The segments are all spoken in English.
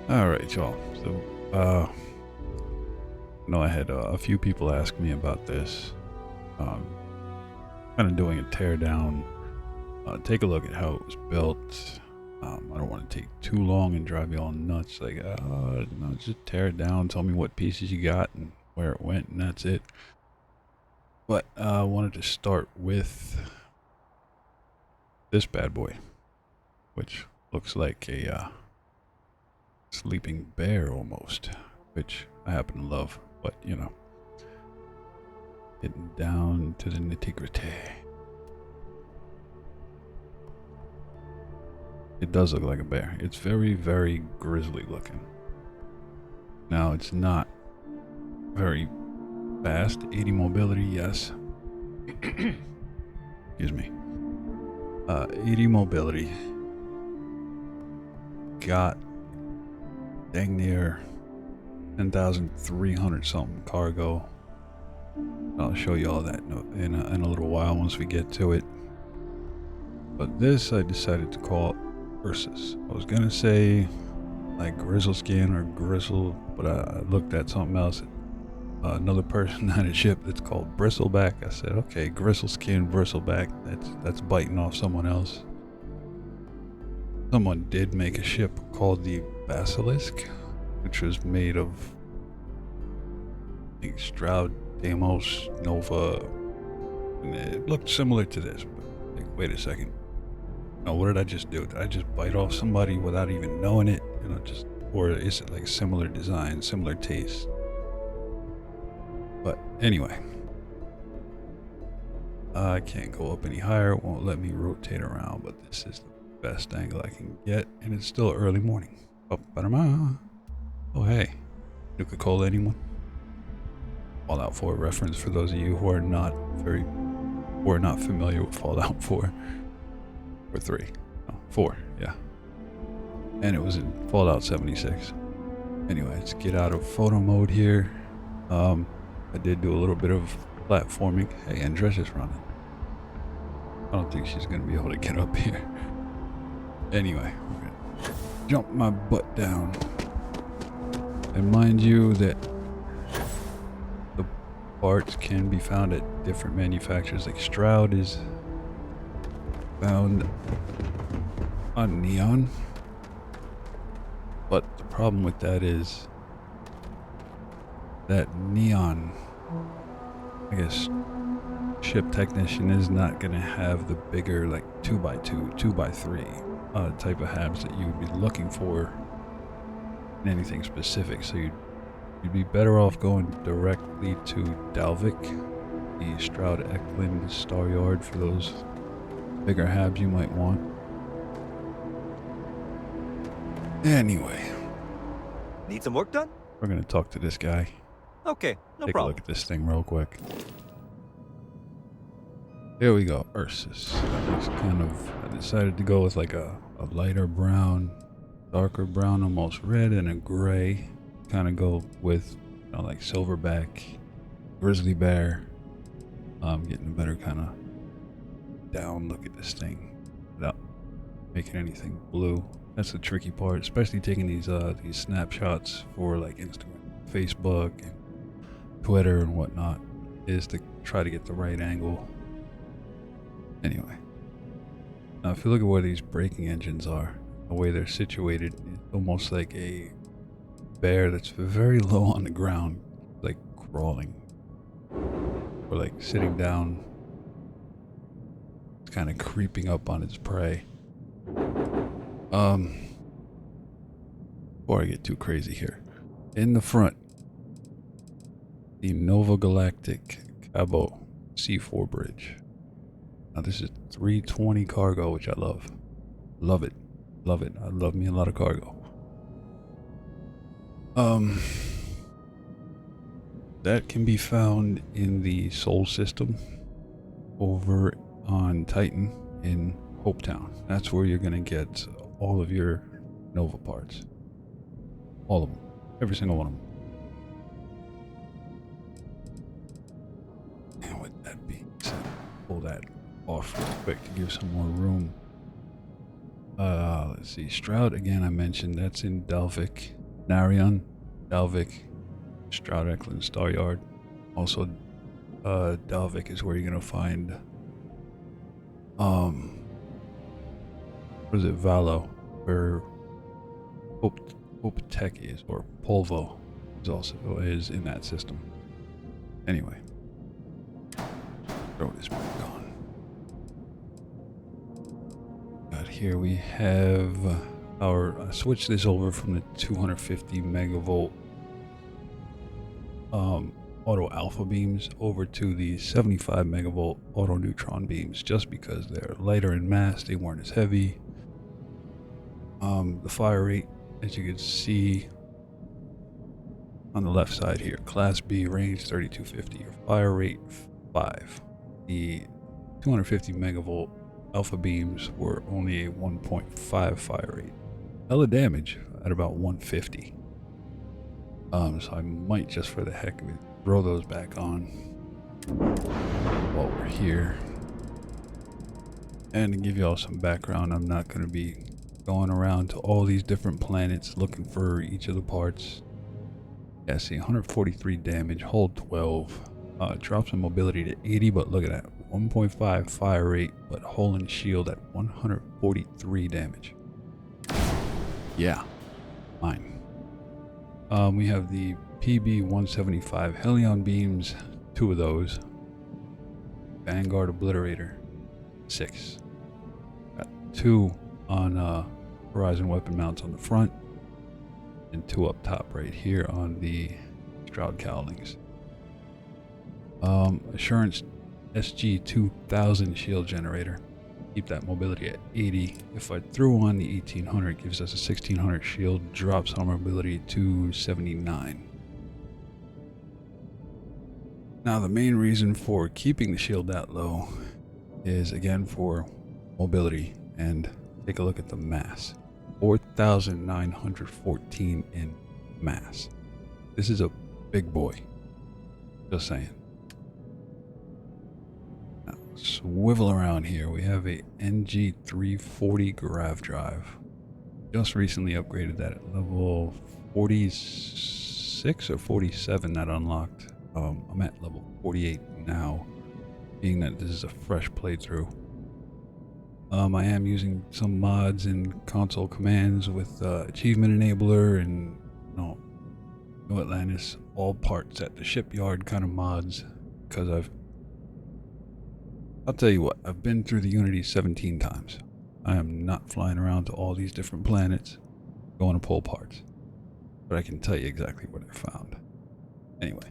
All right, y'all. So, I had a few people ask me about this. Um, Kind of doing a tear down. Take a look at how it was built. I don't want to take too long and drive you all nuts. Like, no, just tear it down. Tell me what pieces you got and where it went, and that's it. But I wanted to start with this bad boy, which looks like a sleeping bear almost, which I happen to love. But getting down to the nitty gritty. It does look like a bear. It's very, very grisly looking. Now, it's not very fast. 80 mobility, yes. Excuse me. 80 mobility. Got dang near 10,300 something cargo. I'll show you all that in a little while once we get to it. But this I decided to call Ursus. I was gonna say like grizzle skin or grizzle, but I looked at something else. Another person had a ship that's called Bristleback. I said, okay, grizzle skin, bristleback. That's biting off someone else. Someone did make a ship called the Basilisk, which was made of like Stroud, Deimos, Nova, and it looked similar to this. But like, wait a second. No, what did I just do? Did I just bite off somebody without even knowing it? Or is it like similar design, similar taste? But anyway, I can't go up any higher. It won't let me rotate around, but this is the best angle I can get, and it's still early morning. Oh, hey, Nuka-Cola, anyone? Fallout 4 reference for those of you who are not familiar with Fallout 4 or 3. No, 4, yeah. And it was in Fallout 76. Anyway, let's get out of photo mode here. I did do a little bit of platforming. Hey, Andressa's running. I don't think she's gonna be able to get up here. Anyway, we're gonna jump my butt down. And mind you that the parts can be found at different manufacturers. Like Stroud is found on Neon. But the problem with that is that Neon, I guess, ship technician is not going to have the bigger, like 2x2, 2x3 type of halves that you would be looking for in anything specific. So you'd be better off going directly to Dalvik, the Stroud Eklund Star Yard, for those bigger halves you might want. Anyway, Need some work done? we're going to talk to this guy. Okay, no Take a problem. look at this thing real quick. There we go, Ursus. I decided to go with like a lighter brown, darker brown, almost red, and a gray. Kind of go with, like silverback, grizzly bear. Getting a better kind of down look at this thing without making anything blue. That's the tricky part, especially taking these snapshots for like Instagram, Facebook, and Twitter and whatnot, is to try to get the right angle. Anyway, now if you look at where these braking engines are, the way they're situated, it's almost like a bear that's very low on the ground, like crawling, or like sitting down. It's kind of creeping up on its prey. Before I get too crazy here, in the front, the Nova Galactic Cabo C4 bridge. Now this is 320 cargo, which I love. Love it. Love it. I love me a lot of cargo. That can be found in the Sol system over on Titan in Hopetown. That's where you're gonna get all of your Nova parts. All of them. Every single one of them. And with that being said, pull that off real quick to give some more room. Let's see. Stroud, again, I mentioned. That's in Dalvik. Narion, Dalvik, Stroud Eklund Star Yard. Also, Dalvik is where you're going to find, what is it? Valo, where Hopetek is, or Polvo is also in that system. Anyway, throw this back on. Got here we have our switch this over from the 250 megavolt auto alpha beams over to the 75 megavolt auto neutron beams, just because they're lighter in mass, they weren't as heavy. The fire rate, as you can see on the left side here, class B, range 3250, your fire rate 5. The 250 megavolt alpha beams were only a 1.5 fire rate. Hella damage at about 150. So I might, just for the heck of it, throw those back on while we're here. And to give you all some background, I'm not going to be going around to all these different planets looking for each of the parts. Yeah, see, 143 damage, hull 12. Drops in mobility to 80, but look at that. 1.5 fire rate, but hull and shield at 143 damage. Yeah, fine. We have the PB-175 Helion beams, 2 of those. Vanguard Obliterator, 6. Got 2 on Horizon weapon mounts on the front, and 2 up top right here on the Stroud Cowlings. Assurance SG-2000 shield generator. Keep that mobility at 80. If I threw on the 1800, it gives us a 1600 shield, drops our mobility to 79. Now the main reason for keeping the shield that low is, again, for mobility. And take a look at the mass. 4,914 in mass. This is a big boy. Just saying. Now, swivel around here. We have a NG340 grav drive. Just recently upgraded that at level 46 or 47 that unlocked. I'm at level 48 now, being that this is a fresh playthrough. I am using some mods and console commands with achievement enabler and New Atlantis all parts at the shipyard kind of mods, because I'll tell you what, I've been through the Unity 17 times. I am not flying around to all these different planets going to pull parts, but I can tell you exactly what I found. Anyway,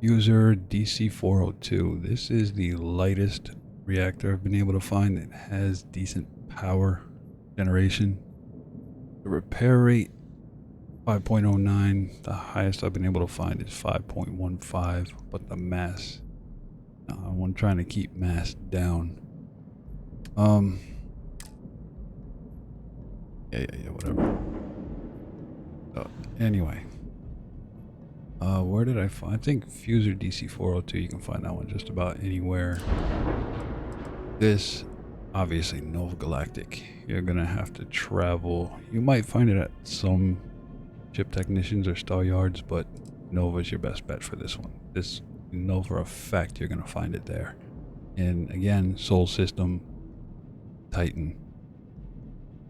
user DC402. This is the lightest reactor I've been able to find. It has decent power generation. The repair rate 5.09. The highest I've been able to find is 5.15, but the mass, I'm trying to keep mass down. Yeah, whatever. So anyway, where did I find? I think Fuser DC402. You can find that one just about anywhere. This, obviously, Nova Galactic. You're gonna have to travel. You might find it at some ship technicians or star yards, but Nova's your best bet for this one. This, you know for a fact you're gonna find it there. And again, Sol System, Titan.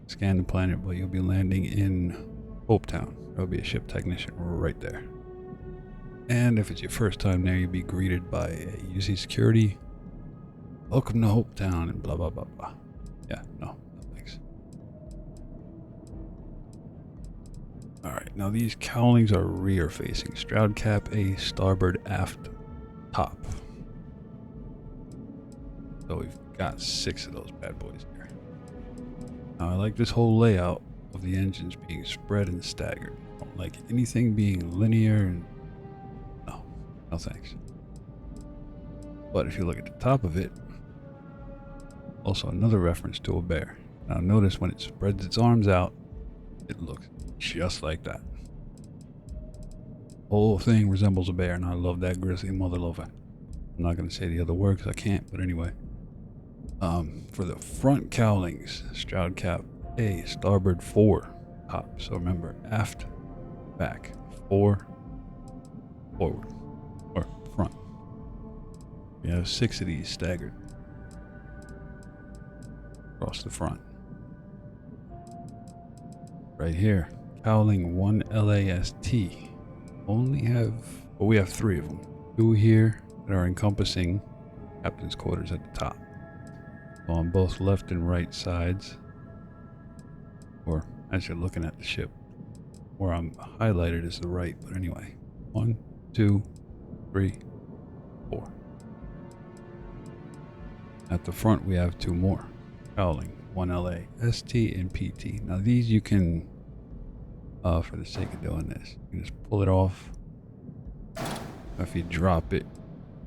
Scan the planet, but you'll be landing in Hopetown. There'll be a ship technician right there. And if it's your first time there, you'll be greeted by a UC security. Welcome to Hopetown, and blah blah blah blah. Yeah, no thanks. Alright, now these cowlings are rear facing. Stroud cap A, starboard aft top. So we've got 6 of those bad boys here. Now I like this whole layout of the engines being spread and staggered. I don't like anything being linear, and no thanks. But if you look at the top of it, also another reference to a bear. Now notice when it spreads its arms out, it looks just like that. Whole thing resembles a bear, and I love that grizzly mother lover. I'm not going to say the other word because I can't, but anyway. For the front cowlings, Stroud cap A, starboard 4 top. So remember, aft, back, 4 forward or front. We have 6 of these staggered across the front. Right here, cowling 1 LAST. We have 3 of them. 2 here that are encompassing captain's quarters at the top. So on both left and right sides, or as you're looking at the ship, where I'm highlighted is the right, but anyway, 1, 2, 3, 4. At the front, we have 2 more, cowling 1 LAST and PT. Now these you can, for the sake of doing this, you can just pull it off. If you drop it,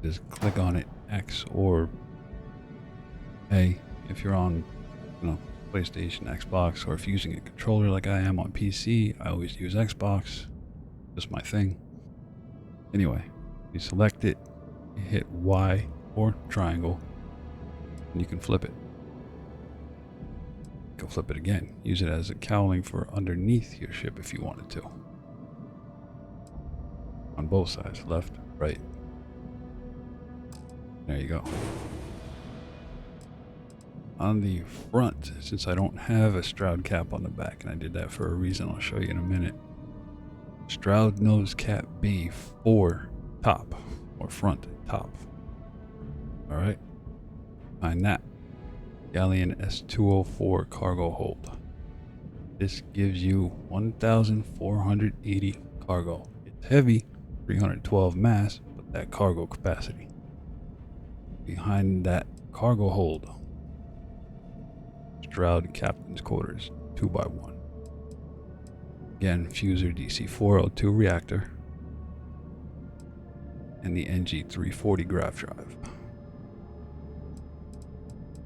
just click on it, X or A. If you're on, PlayStation, Xbox, or if you're using a controller like I am on PC, I always use Xbox. Just my thing. Anyway, you select it, you hit Y or triangle, and you can flip it. You can flip it again. Use it as a cowling for underneath your ship if you wanted to. On both sides, left, right. There you go. On the front, since I don't have a Stroud cap on the back, and I did that for a reason I'll show you in a minute. Stroud nose cap B 4 top, or front top. Alright. Behind that, Galleon S204 cargo hold. This gives you 1,480 cargo. It's heavy, 312 mass, but that cargo capacity. Behind that cargo hold, Stroud captain's quarters, 2x1. Again, Fuser DC-402 reactor, and the NG340 grav drive.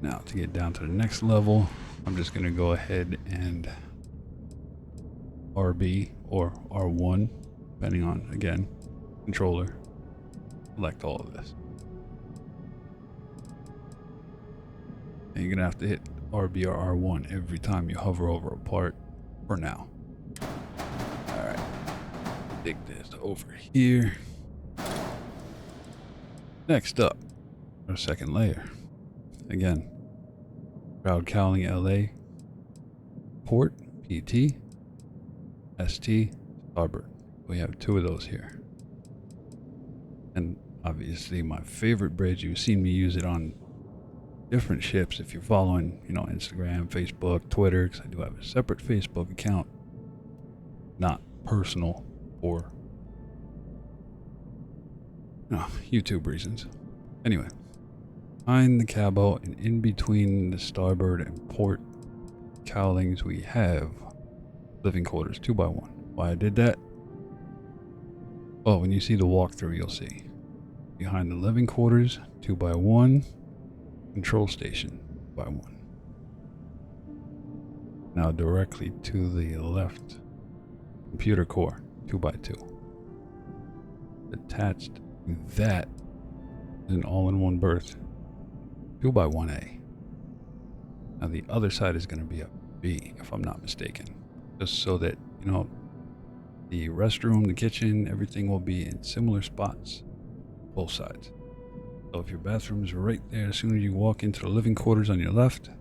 Now, to get down to the next level, I'm just going to go ahead and RB or R1, depending on, again, controller, select all of this. And you're going to have to hit RB or R1 every time you hover over a part for now. Alright, dig this over here. Next up, our second layer. Again, Stroud cowling LA, port, PT, ST, starboard. We have 2 of those here. And obviously my favorite bridge, you've seen me use it on different ships if you're following, Instagram, Facebook, Twitter, because I do have a separate Facebook account, not personal or YouTube reasons. Anyway, behind the cabo and in between the starboard and port cowlings, we have living quarters 2x1. Why I did that? Oh, when you see the walkthrough, you'll see. Behind the living quarters, 2x1. Control station, by 1. Now directly to the left, computer core, 2x2. Attached to that is an all-in-one berth, 2x1A. Now the other side is going to be a B, if I'm not mistaken. Just so that, the restroom, the kitchen, everything will be in similar spots, both sides. So if your bathroom is right there, as soon as you walk into the living quarters on your left,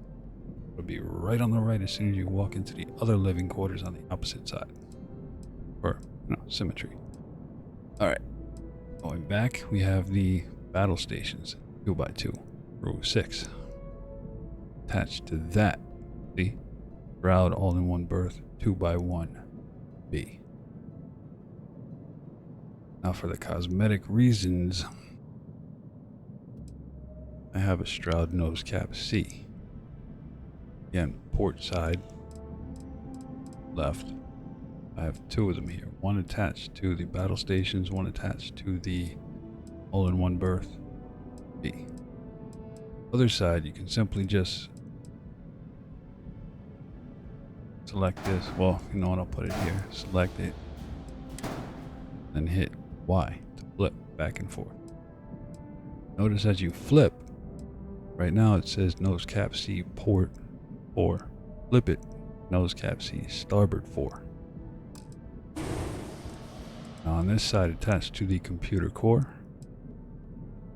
it'll be right on the right as soon as you walk into the other living quarters on the opposite side. Or, symmetry. Alright, going back, we have the battle stations, 2x2, row 6. Attached to that, see, Stroud all-in-one berth, 2x1, B. Now for the cosmetic reasons, I have a Stroud nose cap C. Again, port side, left. I have 2 of them here. One attached to the battle stations, one attached to the all-in-one berth, B. Other side, you can simply just select this. Well, you know what, I'll put it here. Select it, and hit Y to flip back and forth. Notice as you flip, right now it says nose cap C port 4. Flip it, nose cap C, starboard 4. Now on this side attached to the computer core,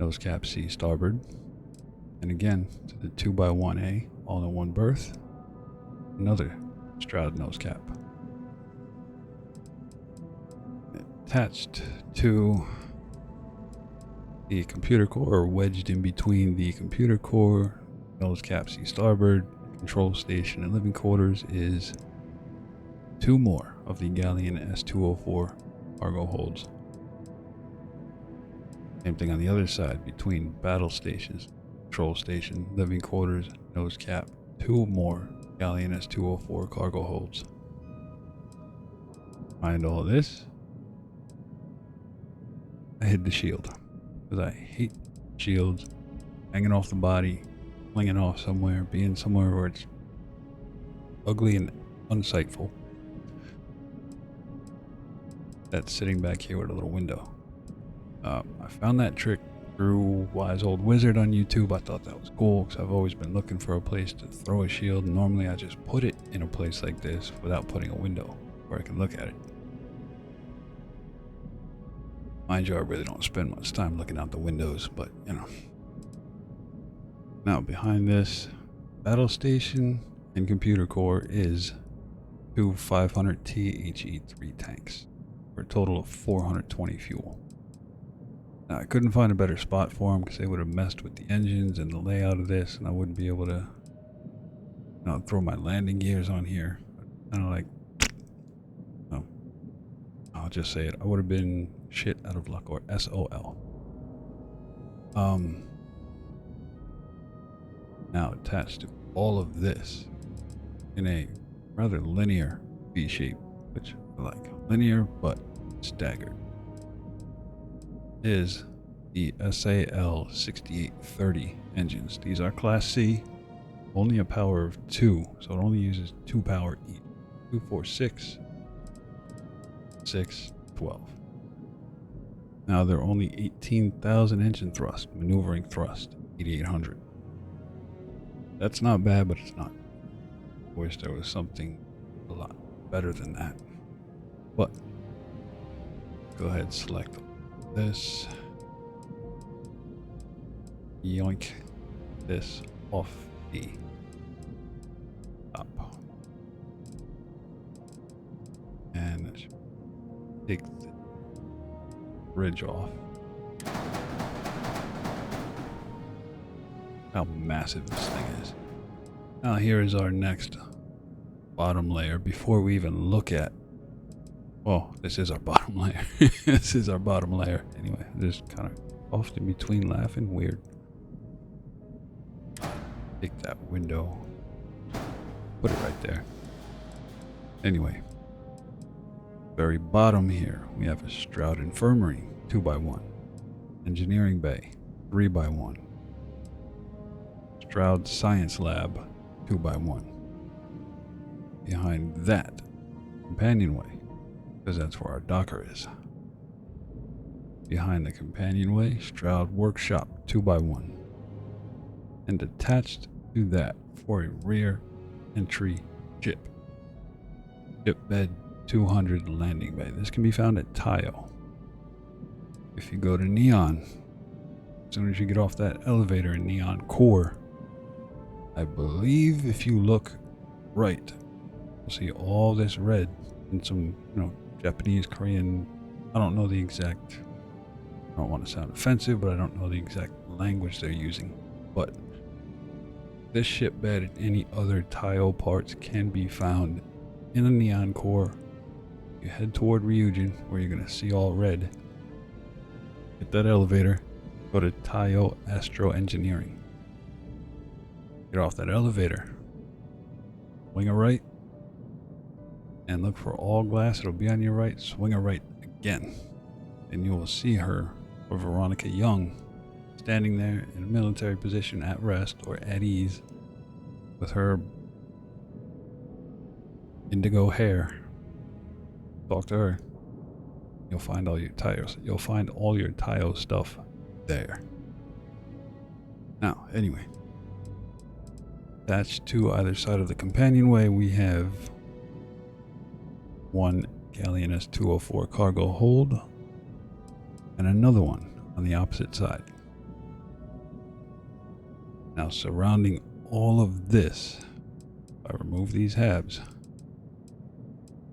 nose cap C, starboard. And again to the 2x1A, all in one berth, another Stroud nose cap. Attached to the computer core, or wedged in between the computer core, nose cap C, starboard, control station and living quarters, is 2 more of the Galleon S-204 cargo holds. Same thing on the other side, between battle stations, control station, living quarters, nose cap, 2 more Galleon S-204 cargo holds. Behind all this, I hid the shield, because I hate shields hanging off the body, flinging off somewhere, being somewhere where it's ugly and unsightful. That's sitting back here with a little window. I found that trick through Wise Old Wizard on YouTube. I thought that was cool because I've always been looking for a place to throw a shield. Normally I just put it in a place like this without putting a window where I can look at it. Mind you, I really don't spend much time looking out the windows, but you know. Now behind this battle station and computer core is 2 500T HE3 tanks for a total of 420 fuel. Now I couldn't find a better spot for them because they would have messed with the engines and the layout of this, and I wouldn't be able to, you know, throw my landing gears on here. Kind of like, no, I'll just say it. I would have been shit out of luck, or SOL. Now attached to all of this in a rather linear V shape, which I like, linear but staggered, is the SAL 6830 engines. These are Class C, only a power of 2, so it only uses 2 power each. 2, 4, 6, 6, 12. Now they're only 18,000 engine thrust, maneuvering thrust, 8,800. That's not bad, but it's not. I wish there was something a lot better than that. But go ahead, select this. Yoink this off the top. And take the bridge off. How massive this thing is. Now here is our next bottom layer before we even look at, well, this is our bottom layer. This is our bottom layer. Anyway, just kind of off in between laughing, weird. Take that window, put it right there. Anyway, very bottom here, we have a Stroud Infirmary, 2x1. Engineering Bay, 3x1. Stroud Science Lab, 2x1. Behind that, companionway, because that's where our docker is. Behind the companionway, Stroud Workshop, 2x1. And attached to that for a rear entry ship bed 200 landing bay. This can be found at Tayo. If you go to Neon, as soon as you get off that elevator in Neon Core, I believe if you look right, you'll see all this red and some, Japanese, Korean, I don't know the exact, I don't want to sound offensive, but I don't know the exact language they're using. But this ship bed and any other Tayo parts can be found in the Neon Core. You head toward Ryujin, where you're going to see all red. Hit that elevator, go to Tayo Astro Engineering. Get off that elevator, swing a right, and look for all glass. It'll be on your right. Swing a right again, and you will see her, or Veronica Young, standing there in a military position at rest or at ease with her indigo hair. Talk to her. You'll find all your Tayo. You'll find all your Tayo stuff there. Now, anyway, Attached to either side of the companionway, we have one Galleon S-204 cargo hold and another one on the opposite side. Now, surrounding all of this, if I remove these halves,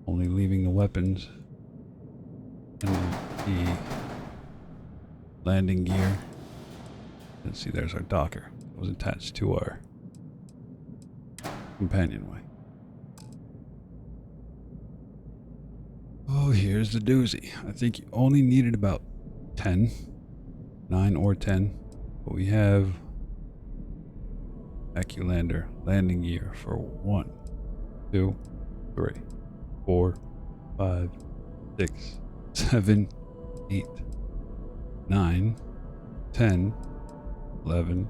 only leaving the weapons and the landing gear. Let's see, there's our docker. It was attached to our companionway. Oh, here's the doozy. I think you only needed about 9 or 10, but we have Aculander landing gear for 1, 2, 3, 4, 5, 6, 7, 8, 9, 10, 11,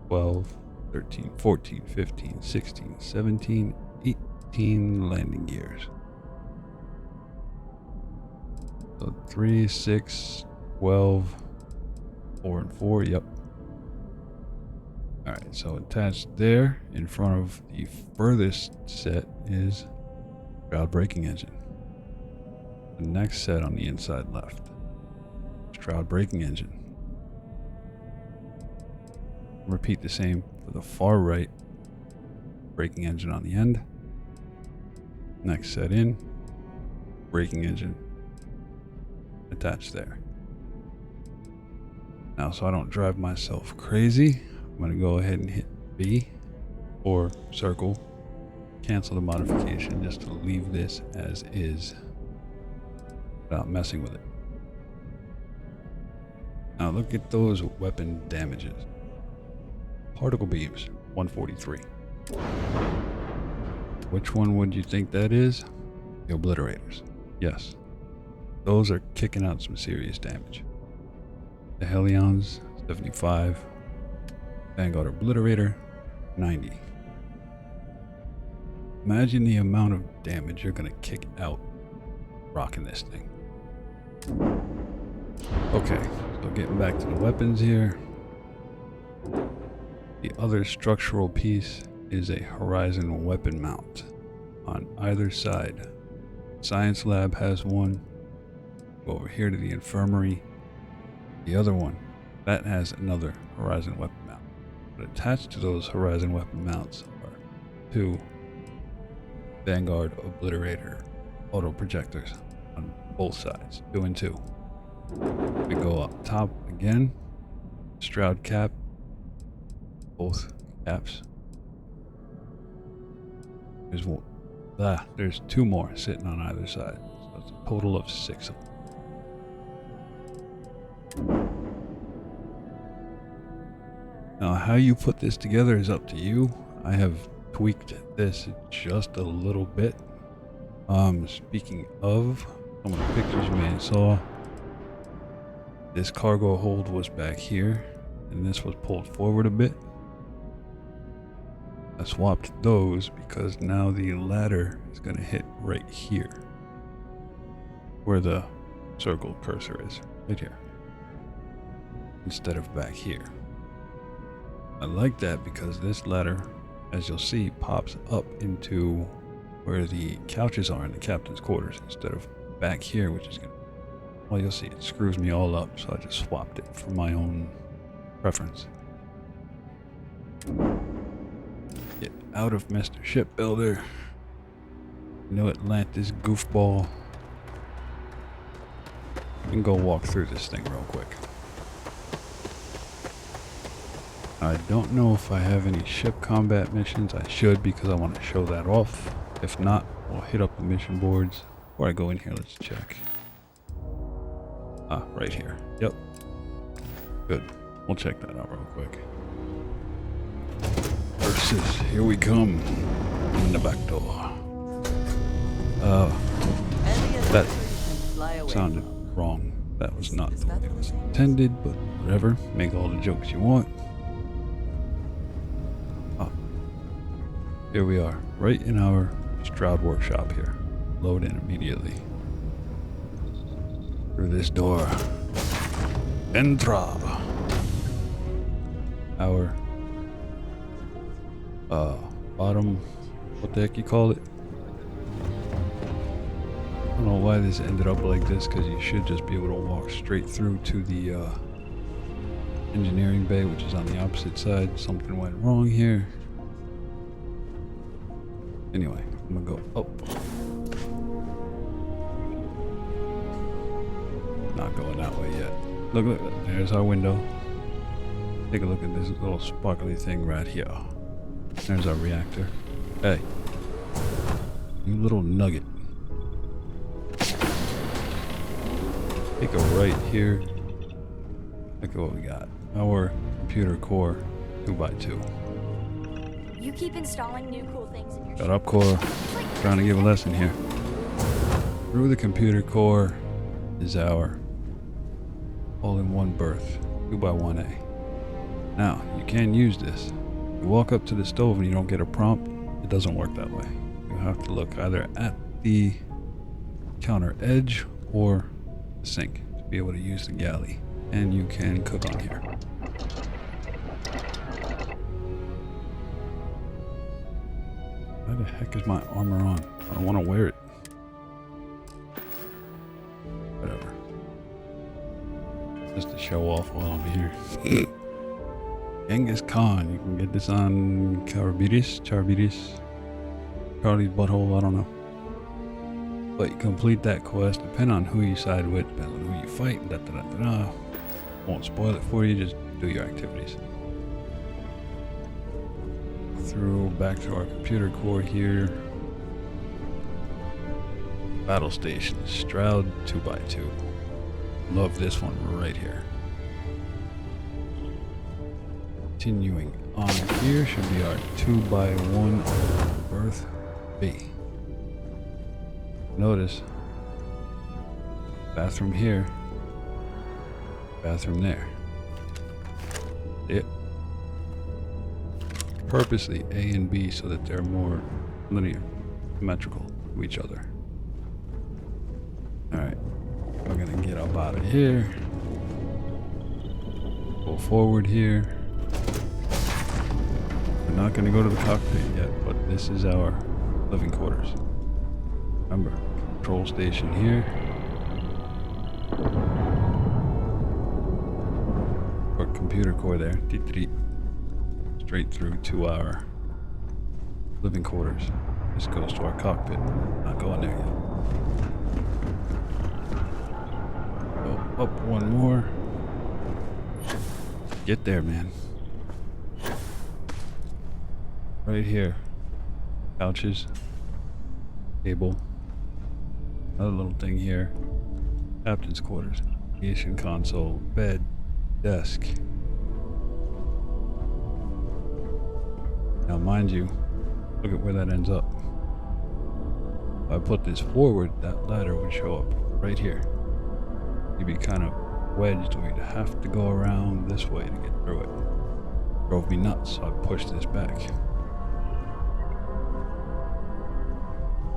12, 13, 14, 15, 16, 17, 18 landing gears. So 3, 6, 12, 4 and 4, yep. Alright, so attached there in front of the furthest set is Shroud braking engine. The next set on the inside left, Shroud braking engine. Repeat the same for the far right, braking engine on the end. Next set in, braking engine attached there. Now, so I don't drive myself crazy, I'm going to go ahead and hit B or circle, cancel the modification just to leave this as is without messing with it. Now look at those weapon damages. Particle beams, 143. Which one would you think that is? The obliterators. Yes. Those are kicking out some serious damage. The Helions, 75. Vanguard Obliterator, 90. Imagine the amount of damage you're gonna kick out rocking this thing. Okay, so getting back to the weapons here. The other structural piece is a Horizon weapon mount on either side. Science lab has one. Go over here to the infirmary. The other one, that has another Horizon weapon mount. But attached to those Horizon weapon mounts are 2 Vanguard Obliterator auto projectors on both sides, 2 and 2. We go up top again, Shroud cap, both caps. There's 2 more sitting on either side, so it's a total of 6 of them. Now, how you put this together is up to you. I have tweaked this just a little bit. Speaking of, some of the pictures you may have saw, this cargo hold was back here, and this was pulled forward a bit. I swapped those because now the ladder is going to hit right here, where the circle cursor is, right here, instead of back here. I like that because this ladder, as you'll see, pops up into where the couches are in the captain's quarters instead of back here, which is gonna, well, you'll see it screws me all up, so I just swapped it for my own preference. Get out of Mr. Shipbuilder. No Atlantis goofball. We can go walk through this thing real quick. I don't know if I have any ship combat missions. I should, because I want to show that off. If not, we'll hit up the mission boards. Before I go in here, let's check. Ah, right here. Yep. Good. We'll check that out real quick. Ursus, here we come. In the back door. That sounded wrong. That was not the way it was intended, but whatever. Make all the jokes you want. Here we are, right in our Stroud workshop here. Load in immediately. Through this door. Entra! Our bottom, what the heck you call it? I don't know why this ended up like this, because you should just be able to walk straight through to the engineering bay, which is on the opposite side. Something went wrong here. Anyway, I'm gonna go up. Not going that way yet. Look, look, there's our window. Take a look at this little sparkly thing right here. There's our reactor. Hey, you little nugget. Take a right here. Look at what we got. Our computer core 2x2. You keep installing new cool things in your Shut up, core. Trying to give a lesson here. Through the computer core is our all-in-one berth 2x1A. Now, you can use this. You walk up to the stove and you don't get a prompt. It doesn't work that way. You have to look either at the counter edge or the sink to be able to use the galley. And you can cook on here. Why the heck is my armor on? I don't want to wear it. Whatever. Just to show off while I'm here. Genghis Khan. You can get this on Charbiris, Charlie's butthole, I don't know. But you complete that quest, depending on who you side with, depending on who you fight, Won't spoil it for you, just do your activities. Through back to our computer core here. Battle station, Stroud 2x2. Love this one right here. Continuing on here should be our 2x1 berth B. Notice, bathroom here, bathroom there. Yep. Purposely A and B so that they're more linear, symmetrical to each other. Alright, we're gonna get up out of here. Go forward here. We're not gonna go to the cockpit yet, but this is our living quarters. Remember, control station here. Or computer core there. Straight through to our living quarters. This goes to our cockpit. Not going there yet. Go up one more. Get there, man. Right here. Couches. Table. Another little thing here. Captain's quarters. Navigation console. Bed. Desk. Now mind you, look at where that ends up. If I put this forward, that ladder would show up right here. You'd be kind of wedged where you'd have to go around this way to get through it. Drove me nuts, so I pushed this back.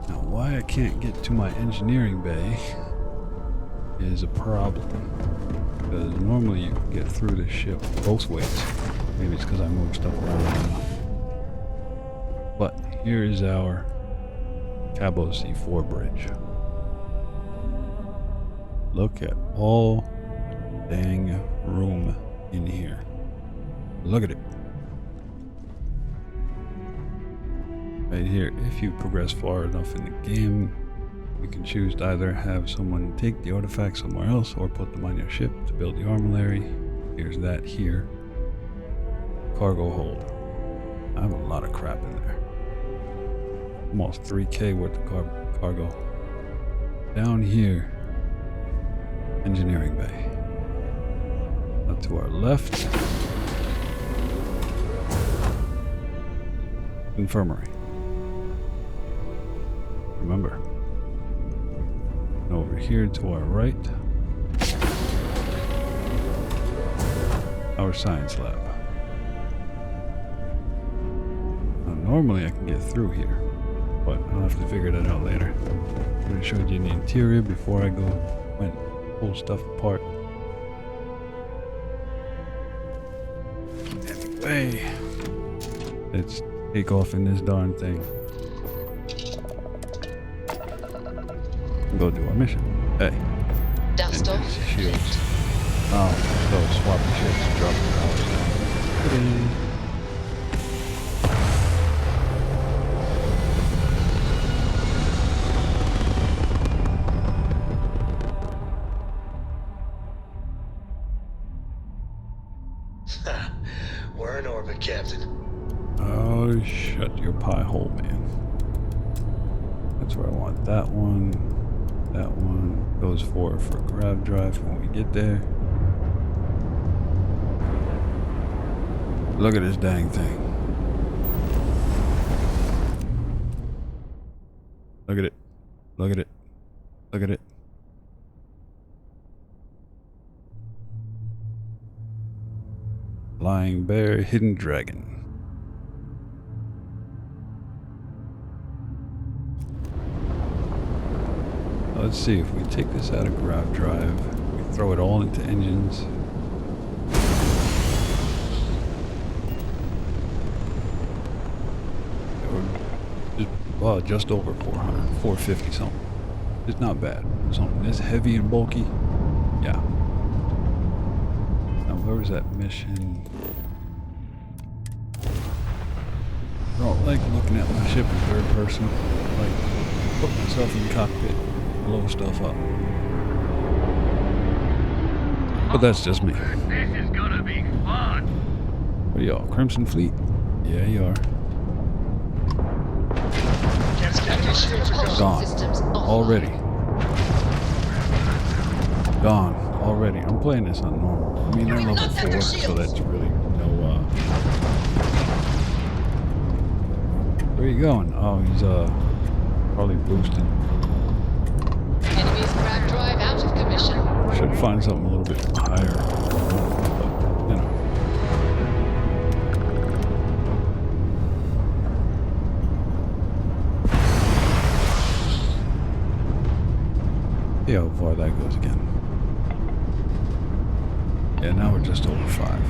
Now why I can't get to my engineering bay is a problem. Because normally you can get through this ship both ways. Maybe it's because I move stuff around enough. But here is our Cabo C4 bridge. Look at all the dang room in here. Look at it. Right here, if you progress far enough in the game, you can choose to either have someone take the artifacts somewhere else or put them on your ship to build the armory. Here's that here. Cargo hold. I have a lot of crap in there. Almost 3K worth of cargo. Down here, engineering bay. Now to our left, infirmary. Remember, and over here to our right, our science lab. Now normally I can get through here, but I'll have to figure that out later. I'm going to show you the interior before I go and pull stuff apart. Anyway, it's take off in this darn thing. Go do our mission. Hey. Dust And off. shields. Oh, so swap the ships and drop the powers down. We're in orbit, Captain. Oh, shut your pie hole, man. That's where I want that one. That one. Those four for grav drive when we get there. Look at this dang thing. Look at it. Look at it. Look at it. Flying bear, hidden dragon. Let's see if we take this out of grav drive, we throw it all into engines. Well, just over 400, 450 something. It's not bad. Something this heavy and bulky. Yeah. Now, where was that mission? I don't like looking at my ship in third person. I like put myself in the cockpit, blow stuff up. But that's just me. This is gonna be fun. What are y'all, Crimson Fleet? Yeah, you are. Captain, shields are gone. Gone. Systems offline. Already. Gone. Already. I'm playing this on normal. I mean, they're level 4, so that's really no, Where are you going? Oh, he's, probably boosting. Enemy's grav drive out of commission. Should find something a little bit higher. But, you know. See how far that goes again. Yeah, now we're just over 5.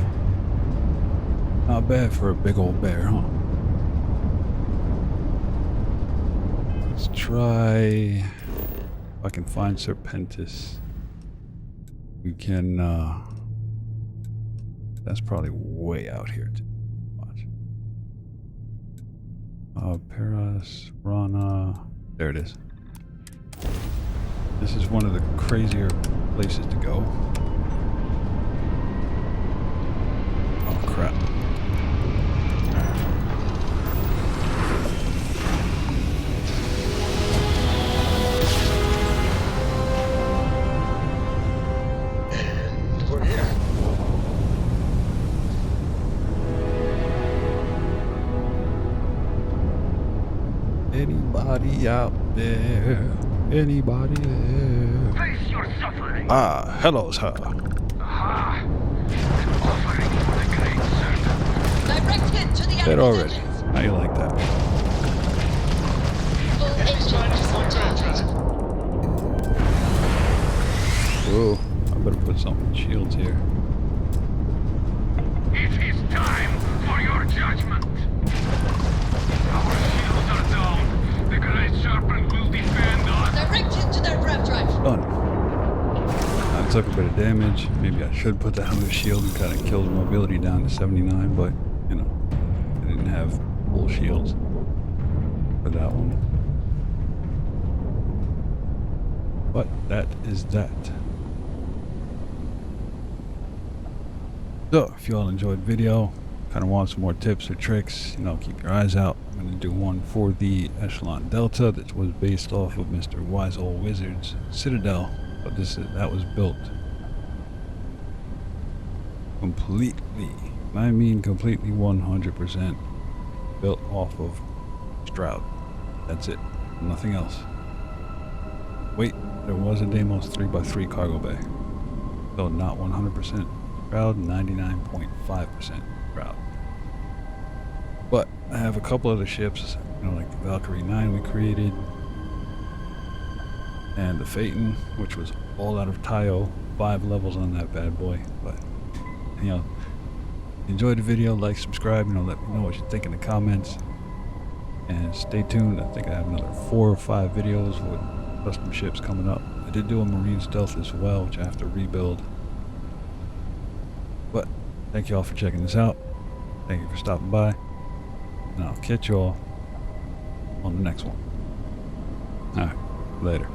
Not bad for a big old bear, huh? Let's try... If I can find Serpentis. We can, that's probably way out here too. Watch. Paras, Rana. There it is. This is one of the crazier places to go. Oh crap. And we're here. Anybody out there? Anybody there? Face your suffering. Ah, hello, sir. Ah, an offering for the great serpent. Direct hit to the Dead enemy already. engines. How you like that? Full Enemy's trying to engine deploy grav disengaged. drive. Whoa, I better put some shields here. It is time for your judgment. Our shields are down. The great serpent will defend us. Direct hit to their grav drive. Done. I took a bit of damage. Maybe I should put that on the shield and kind of kill the mobility down to 79, but, you know, I didn't have full shields for that one. But that is that. So, if you all enjoyed the video, kind of want some more tips or tricks, you know, keep your eyes out. I'm going to do one for the Echelon Delta that was based off of Mr. Wise Old Wizard's Citadel, but that was built completely, and I mean completely 100% built off of Stroud. That's it, nothing else. Wait, there was a Deimos 3x3 cargo bay, so not 100% Stroud, 99.5% Stroud. But I have a couple other ships, you know, like the Valkyrie 9 we created, and the Phaeton, which was all out of Taio, 5 levels on that bad boy. But, you know, enjoy the video, like, subscribe, you know, let me know what you think in the comments. And stay tuned. I think I have another 4 or 5 videos with custom ships coming up. I did do a Marine Stealth as well, which I have to rebuild. But thank you all for checking this out. Thank you for stopping by. And I'll catch you all on the next one. Alright, later.